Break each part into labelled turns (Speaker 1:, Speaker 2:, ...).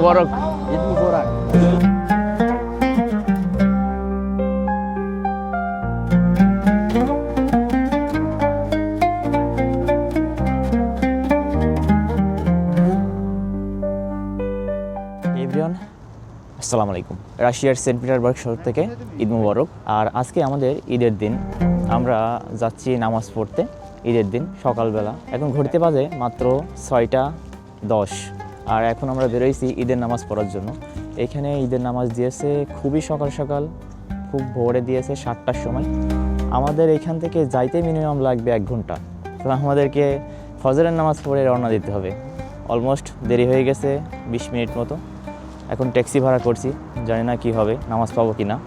Speaker 1: মুবারক।
Speaker 2: ঈদ মুবারক।
Speaker 1: Everyone, আসসালামু আলাইকুম। রাশিয়ার সেন্ট পিটারবার্গ শহর থেকে ঈদ মুবারক। আর আজকে আমাদের ঈদের দিন, আমরা যাচ্ছি নামাজ পড়তে। ঈদের দিন সকালবেলা, এখন ঘড়িতে বাজে মাত্র 6টা 10, আর এখন আমরা বেরোইছি ঈদের নামাজ পড়ার জন্য। এখানে ঈদের নামাজ দিয়েছে খুবই সকাল সকাল, খুব ভোরে দিয়েছে 7টার সময়। আমাদের এখান থেকে যাইতে মিনিমাম লাগবে 1 ঘন্টা। তো আমাদেরকে ফজরের নামাজ পড়ে রওনা দিতে হবে। অলমোস্ট দেরি হয়ে গেছে 20 মিনিট মতো। এখন ট্যাক্সি ভাড়া করছি, জানি না কি হবে, নামাজ পাবো কি না।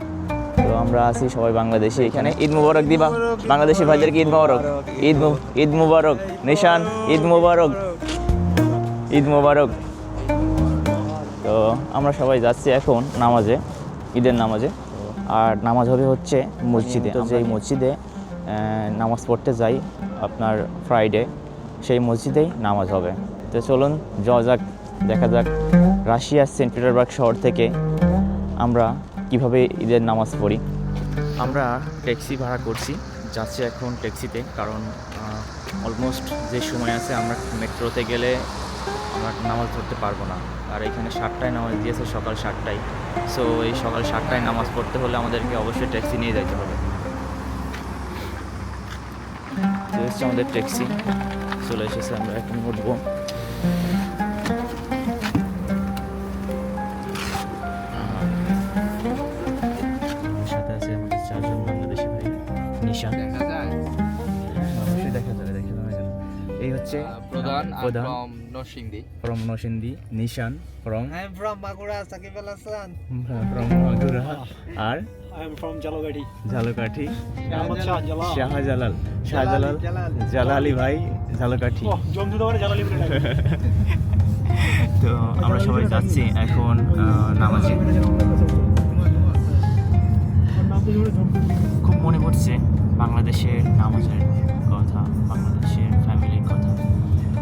Speaker 1: তো আমরা আছি সবাই বাংলাদেশি এখানে। ঈদ মুবারক দিবা বাংলাদেশি ভাইদেরকে, ঈদ মুবারক। ঈদ মুবারক নিশান, ঈদ মুবারক, ঈদ মুবারক। তো আমরা সবাই যাচ্ছি এখন নামাজে, ঈদের নামাজে। আর নামাজ হবে হচ্ছে মসজিদে। তো যেই মসজিদে নামাজ পড়তে যাই আপনার ফ্রাইডে, সেই মসজিদেই নামাজ হবে। তো চলুন যাওয়া যাক, দেখা যাক রাশিয়ার সেন্ট পিটারবার্গ শহর থেকে আমরা কিভাবে ঈদের নামাজ পড়ি। আমরা ট্যাক্সি ভাড়া করছি, যাচ্ছি এখন ট্যাক্সিতে, কারণ অলমোস্ট যে সময় আছে আমরা মেট্রোতে গেলে আমরা নামাজ ধরতে পারবো না। আর এখানে 7টায় নামাজ দিয়েছে, সকাল 7টায়। সো এই সকাল 7টায় নামাজ পড়তে হলে আমাদেরকে অবশ্যই ট্যাক্সি নিয়ে যেতে হবে। তো হচ্ছে আমাদের ট্যাক্সি চলে এসেছে, আমরা এখন উঠবো। সাথে আছে আমাদের 4জন বাংলাদেশি ভাই। নিশান অবশ্যই দেখা যাবে, দেখা যাবে কেন। এই হচ্ছে
Speaker 2: প্রধান
Speaker 1: from Noshindi, Nishan from
Speaker 3: I am from Magura, Sakib Al Hassan.
Speaker 1: from Magura, R
Speaker 3: I am from Jalogati.
Speaker 1: Jhalakathi
Speaker 3: Ahmad Shah Jalal.
Speaker 1: Shahjalal জালালি ভাই ঝালকাঠি।
Speaker 3: Oh, জমজু দোকানে জালালি বলে ডাকে।
Speaker 1: তো আমরা সবাই যাচ্ছি এখন নামাজে। খুব মনে পড়ছে বাংলাদেশের নামাজের কথা, বাংলাদেশের ফ্যামিলির কথা,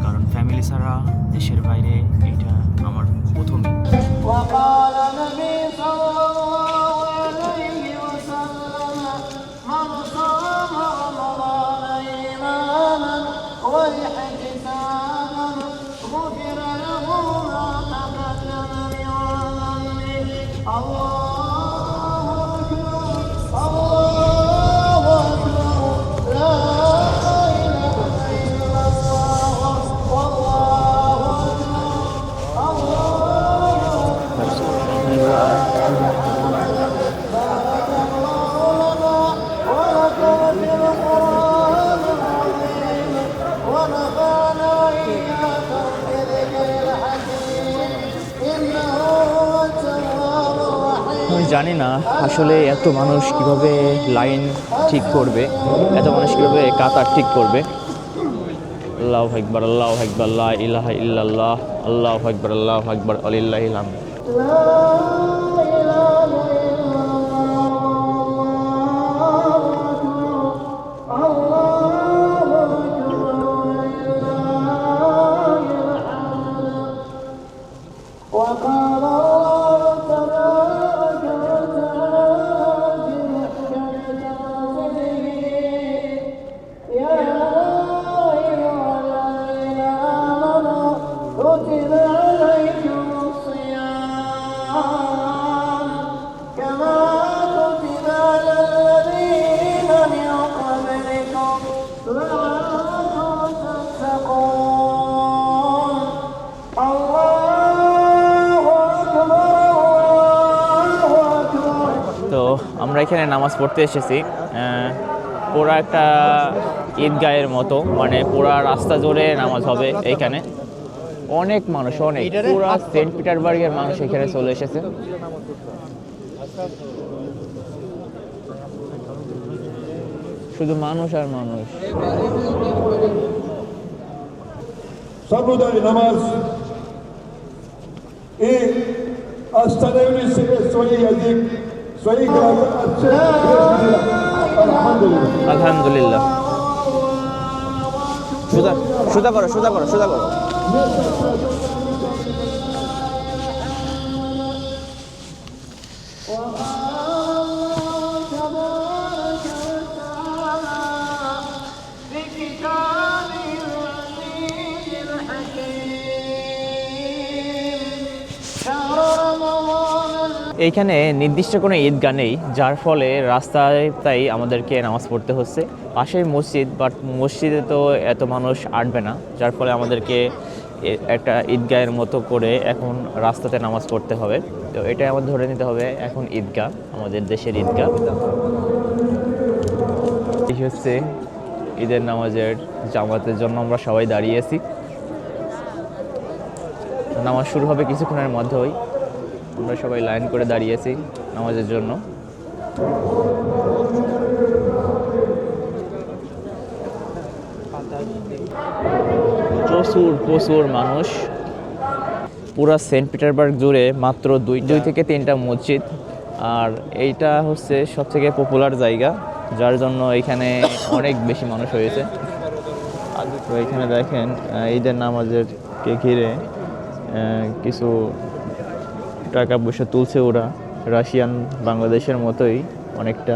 Speaker 1: কারণ ফ্যামিলি ছাড়া দেশের বাইরে এটা আমার প্রথমই।
Speaker 4: وقال النبي صلى الله عليه وسلم من صام رمضان إيمانا واحتسابا غفر له ما تقدم من ذنبه. الله أكبر الله أكبر لا إله إلا الله والله
Speaker 1: আমি জানি না আসলে এত মানুষ কিভাবে লাইন ঠিক করবে, এত মানুষ কিভাবে কাতার ঠিক করবে। আল্লাহু আকবার, আল্লাহু আকবার, লা ইলাহা ইল্লাল্লাহ, আল্লাহু আকবার, আল্লাহু আকবার, ওয়ালিল্লাহিল হামদ।
Speaker 4: وقال الله تبارك وتعالى في محكم تنزيله يا أيها الذين آمنوا كتب عليكم الصيام كما كتب على الذين من قبلكم لعلكم تتقون.
Speaker 1: তো আমরা এখানে নামাজ পড়তে এসেছি, পুরা একটা ঈদগাহের মতো, মানে পুরা রাস্তা জুড়ে নামাজ হবে এইখানে। অনেক মানুষ, অনেক, পুরা সেন্ট পিটারবার্গের মানুষ এখানে চলে এসেছে। শুধু মানুষ আর মানুষ।
Speaker 5: Sabudayı namaz i astanevni sebe soyi yadik soyi kırardı atçı Alhamdulillah.
Speaker 1: আলহামদুলিল্লাহ। সোজা করো, সোজা করো, সোজা করো। এইখানে নির্দিষ্ট কোনো ঈদগাহ নেই, যার ফলে রাস্তায় তাই আমাদেরকে নামাজ পড়তে হচ্ছে। পাশেই মসজিদ, বাট মসজিদে তো এত মানুষ আটবে না, যার ফলে আমাদেরকে একটা ঈদগাহের মতো করে এখন রাস্তাতে নামাজ পড়তে হবে। তো এটাই আমাদের ধরে নিতে হবে এখন ঈদগাহ, আমাদের দেশের ঈদগাহ। এই হচ্ছে ঈদের নামাজের জামাতের জন্য আমরা সবাই দাঁড়িয়ে আছি। নামাজ শুরু হবে কিছুক্ষণের মধ্যেই, আমরা সবাই লাইন করে দাঁড়িয়ে আছি নামাজের জন্য। প্রচুর প্রচুর মানুষ, পুরো সেন্ট পিটারবার্গ জুড়ে মাত্র দুই থেকে তিনটা মসজিদ, আর এইটা হচ্ছে সবথেকে পপুলার জায়গা, যার জন্য এখানে অনেক বেশি মানুষ হয়েছে। তো এখানে দেখেন ঈদের নামাজের কে ঘিরে কিছু টাকা পয়সা তুলছে ওরা, রাশিয়ান বাংলাদেশের মতোই অনেকটা।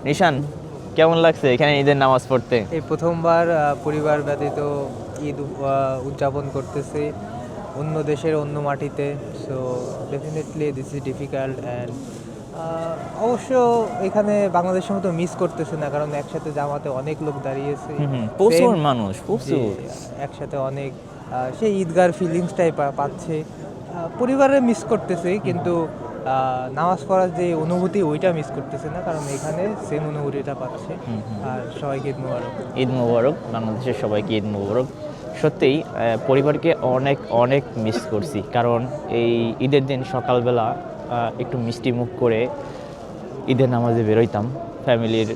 Speaker 1: নিশান, কেমন লাগছে এখানে ঈদের নামাজ পড়তে?
Speaker 2: এই প্রথমবার পরিবার ব্যতীত ঈদ উদযাপন করতেছি অন্য দেশের অন্য মাটিতে। So definitely this is difficult and অবশ্য এখানে বাংলাদেশের মতো মিস করতেছে না, কারণ একসাথে জামাতে অনেক লোক দাঁড়িয়েছে,
Speaker 1: প্রচুর মানুষ, প্রচুর
Speaker 2: একসাথে অনেক সেই ঈদগার ফিলিংসটাই পাচ্ছে। পরিবারে মিস করতেছে, কিন্তু নামাজ পড়ার যে অনুভূতি ওইটা মিস করতেছে না, কারণ এখানে সেম অনুভূতিটা পাচ্ছে। আর সবাইকে ঈদ মোবারক।
Speaker 1: ঈদ মোবারক, বাংলাদেশের সবাইকে ঈদ মোবারক। সত্যিই পরিবারকে অনেক অনেক মিস করছি, কারণ এই ঈদের দিন সকালবেলা একটু মিষ্টি মুখ করে ঈদের নামাজে বেরোইতাম ফ্যামিলির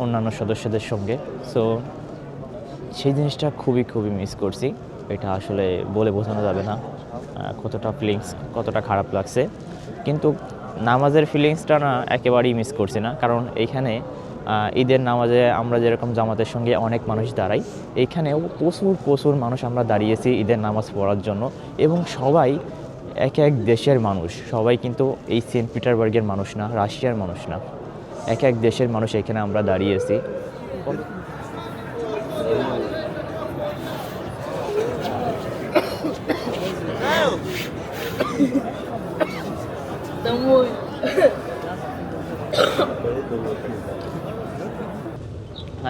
Speaker 1: অন্যান্য সদস্যদের সঙ্গে। সো সেই জিনিসটা খুবই খুবই মিস করছি। এটা আসলে বলে বোঝানো যাবে না কতটা ফিলিংস, কতটা খারাপ লাগছে। কিন্তু নামাজের ফিলিংসটা না একেবারেই মিস করছি না, কারণ এইখানে ঈদের নামাজে আমরা যেরকম জামাতের সঙ্গে অনেক মানুষ দাঁড়াই, এইখানেও প্রচুর প্রচুর মানুষ আমরা দাঁড়িয়েছি ঈদের নামাজ পড়ার জন্য, এবং সবাই এক এক দেশের মানুষ। সবাই কিন্তু এই সেন্ট পিটারবার্গের মানুষ না, রাশিয়ার মানুষ না, এক এক দেশের মানুষ এখানে আমরা দাঁড়িয়েছি।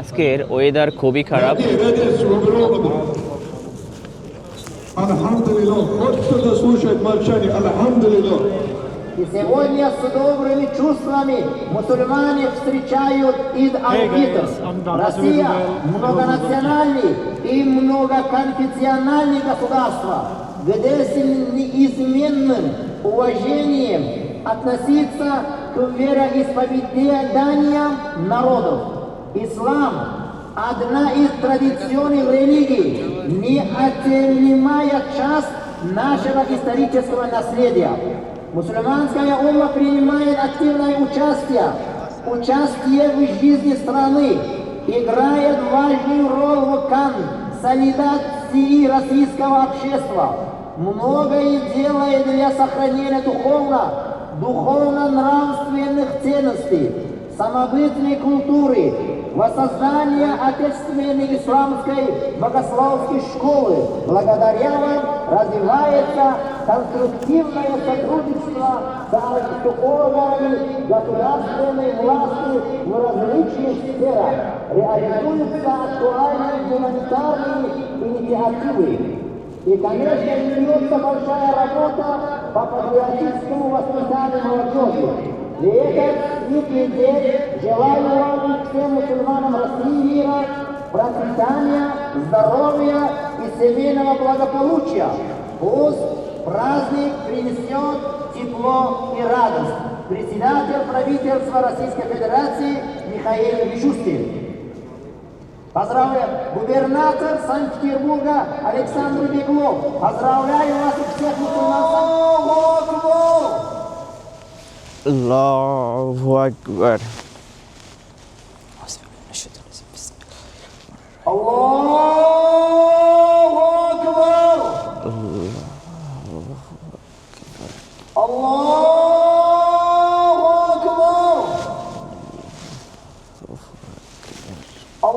Speaker 1: আজকের ওয়েদার খুবই খারাপ।
Speaker 5: Alhamdulillah, вот кто-то слушает молчание, Alhamdulillah.
Speaker 4: И сегодня с добрыми чувствами мусульмане встречают Ид аль-Фитр. Россия – многонациональный и многоконфессиональный государство, где с неизменным уважением относиться к вероисповеданиям народов. Ислам – одна из традиционных религий, неотъемлемая часть нашего исторического наследия. Мусульманская умма принимает активное участие в жизни страны, играет важную роль в консолидации российского общества. Многое делает для сохранения духовно-нравственных ценностей, самобытной культуры, воссоздания отечественной исламской богословской школы. Благодаря вам развивается конструктивное сотрудничество с органами государственной власти в различных сферах. Реализуются актуальные гуманитарные инициативы. И, конечно, ведется большая работа по патриотическому воспитанию молодежи. И этот светлый день желаю вам всем мусульманам России мира, процветания, здоровья и семейного благополучия. Пусть праздник принесет тепло и радость. Председатель правительства Российской Федерации Михаил Мишустин. Поздравляю, губернатор Санкт-Петербурга Александр Беглов. Поздравляю вас и всех мусульман.
Speaker 1: আল্লাহু আকবার।
Speaker 4: Allahu Akbar. Allahu Akbar.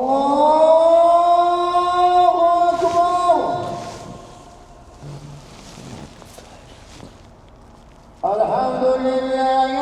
Speaker 4: Allahu Akbar. Alhamdulillah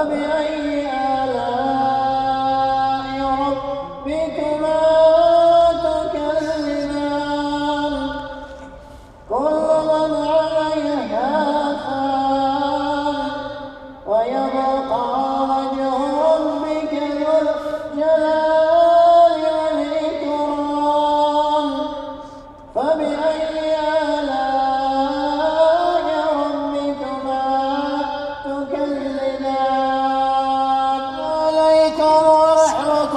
Speaker 4: فبأي آلاء ربكما تكذبان كل من عليها فان ويبقى وجه ربك ذو الجلال والإكرام فبأي آلاء ربكما تكذبان عليكم ورحمة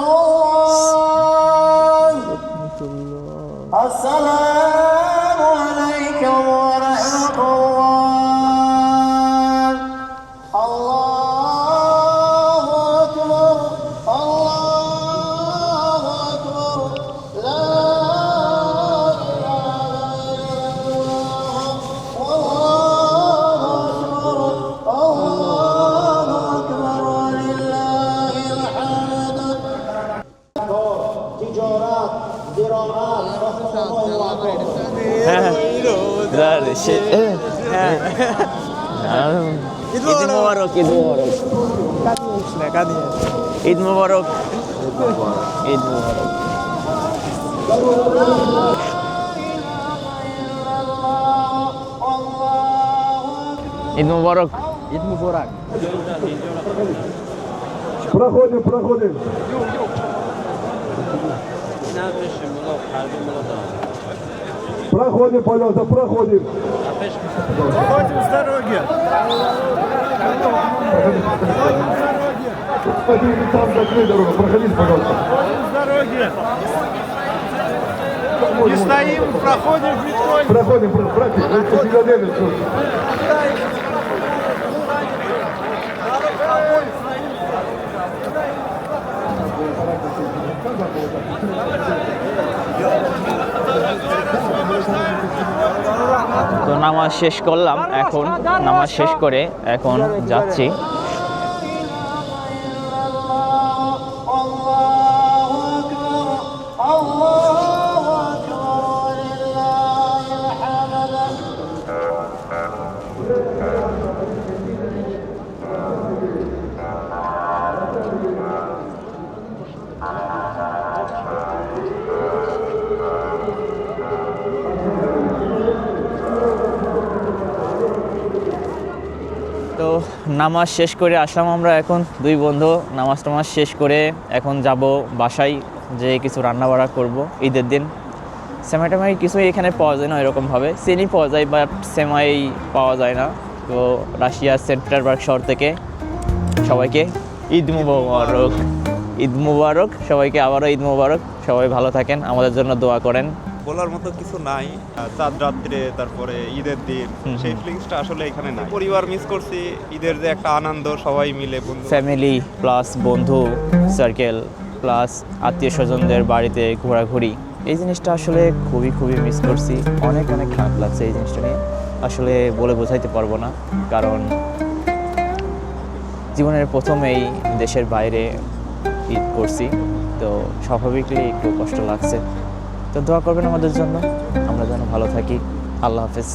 Speaker 4: الله السلام عليكم ورحمة الله الله أكبر الله أكبر لا إله إلا الله والله أكبر الله أكبر ولله الحمد تجارات زراعات
Speaker 1: Eid মোবারক, ঈদ মোবারক, ঈদ মোবারক, ঈদ মোবারক। ঈদ মোবারক। ঈদ মোবারক।
Speaker 5: Проходим, проходим. Проходим, пожалуйста, проходим.
Speaker 3: Проходим с дороги.
Speaker 5: Проходите, там закрыли дорогу. Проходите, пожалуйста.
Speaker 3: С дороги. Не стоим, проходим вдоль.
Speaker 5: Проходим, братья, вы по Филадельфии.
Speaker 1: তো নামাজ শেষ করলাম, এখন নামাজ শেষ করে এখন যাচ্ছি। তো নামাজ শেষ করে আসলাম আমরা, এখন দুই বন্ধু নামাজ টামাজ শেষ করে এখন যাব বাসায়, যে কিছু রান্না বাড়া করবো ঈদের দিন। সেমাই টেমাই কিছু এখানে পাওয়া যায় না এরকমভাবে, চিনি পাওয়া যায় বাট সেমাই পাওয়া যায় না। তো রাশিয়ার সেন্ট পিটারবার্গ শহর থেকে সবাইকে ঈদ মুবারক, ঈদ মুবারক সবাইকে, আবারও ঈদ মুবারক। সবাই ভালো থাকেন, আমাদের জন্য দোয়া করেন।
Speaker 6: বলার মতো কিছু নাই। চাঁদ রাত্রে, তারপরে ঈদের দিন, সেই ফিলিংসটা আসলে এখানে নাই। পরিবার মিস করছি, ঈদের যে একটা আনন্দ সবাই মিলে,
Speaker 1: ফ্যামিলি প্লাস বন্ধু সার্কেল প্লাস আত্মীয় স্বজনদের বাড়িতে ঘোরাঘুরি, এই জিনিসটা আসলে খুবই খুবই মিস করছি। অনেক অনেক খারাপ লাগছে এই জিনিসটা নিয়ে, আসলে বলে বোঝাইতে পারবো না। কারণ জীবনের প্রথমেই দেশের বাইরে ঈদ করছি, তো স্বাভাবিকলি একটু কষ্ট লাগছে। তো দোয়া করবেন আমাদের জন্য, আমরা যেন ভালো থাকি। আল্লাহ হাফেজ।